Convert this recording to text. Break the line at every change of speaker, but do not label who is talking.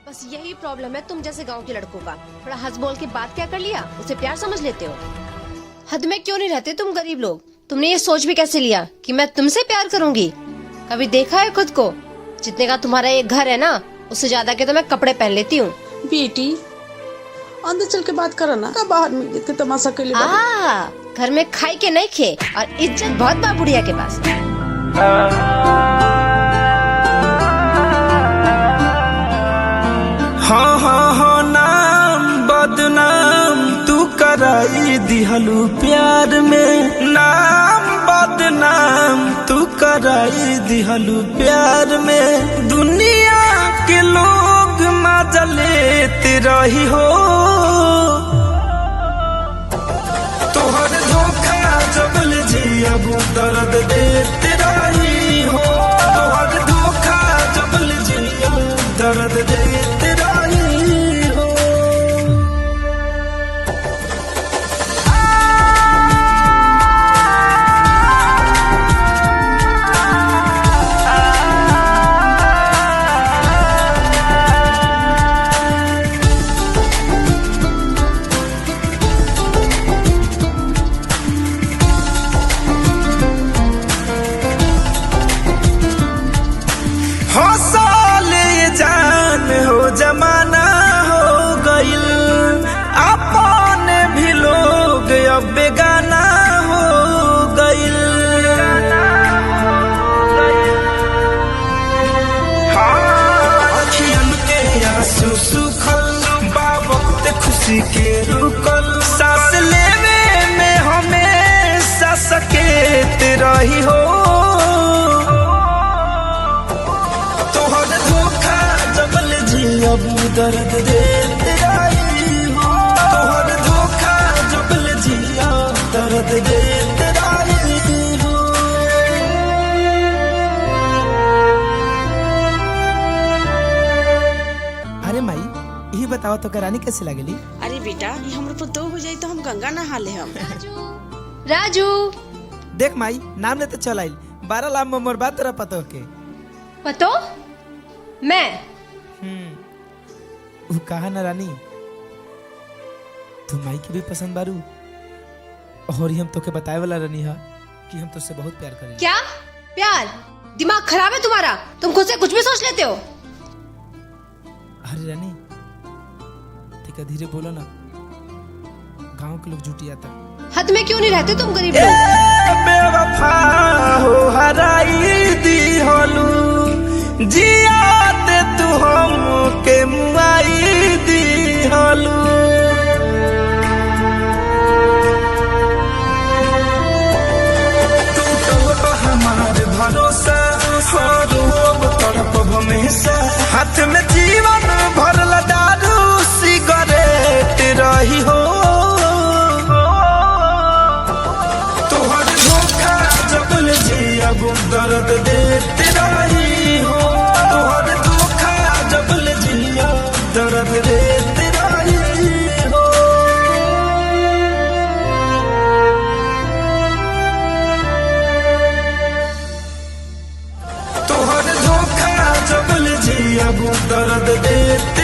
बस यही प्रॉब्लम है तुम जैसे गांव के लड़कों का। थोड़ा हंस बोल के बात क्या कर लिया, उसे प्यार समझ लेते हो। हद में क्यों नहीं रहते तुम गरीब लोग। तुमने ये सोच भी कैसे लिया कि मैं तुमसे प्यार करूंगी? कभी देखा है खुद को? जितने का तुम्हारा ये घर है ना, उससे ज्यादा के तो मैं कपड़े पहन लेती हूँ।
बेटी अंदर चल के बात करो ना, बाहर में देख के तमाशा के लिए।
घर में खाई के नहीं खे और इज्जत बहुत बा बुढ़िया के पास।
हाँ हाँ हाँ नाम बदनाम तू कराई दिहलू प्यार में, नाम बदनाम तू कराई दिहलू प्यार में। दुनिया के लोग मजा लेते रही हो, तोहर धोखा जबल जी अब दर्द देते रही हो, तोहर धोखा जबल जी अब दर्द देते रही हो। जमाना हो गइल अपन भी लोग अब बेगाना हो गइल। अखियन के आंसू सुखल बा वक्त खुशी के रुकल, सांस लेवे में हमेशा सकेत रही हो, अब दर्द देते रही हो, तोहर धोखा जबल जिया दर्द देते रही हो।
अरे माई यही बताओ तो करानी कैसे लगेली?
अरे बेटा ये हमरे पर दो हो जाई तो हम गंगा नहा ले। हम
राजू
देख माई नाम लेते चल आई 12 लाख में मोर बात तेरा पतो के
पतो मैं
वो कहा ना रानी, तू माई की भी पसंद बारू और हम तो के बताए वाला रानी हा कि हम तुझसे बहुत प्यार करें।
क्या प्यार? दिमाग खराब है तुम्हारा, तुम खुद से कुछ भी सोच लेते हो।
अरे रानी ठीक है धीरे बोलो ना, गांव के लोग जुटी आता।
हद में क्यों नहीं रहते तुम गरीब लोग।
बेवफा हो हराई दी होलू जियाते तू हम के मुआई दी होलू। टूटल हमारे भरोसा रोब तड़प हमेशा, हाथ में जीवन भरल दारू सिगरेट रही हो, तोहर धोखा जबल जी अब दर्द देते रही हो, तोहर धोखा जबल जी अब दर्द देते रही हो। तोहर धोखा जबल जी अब दर्द देते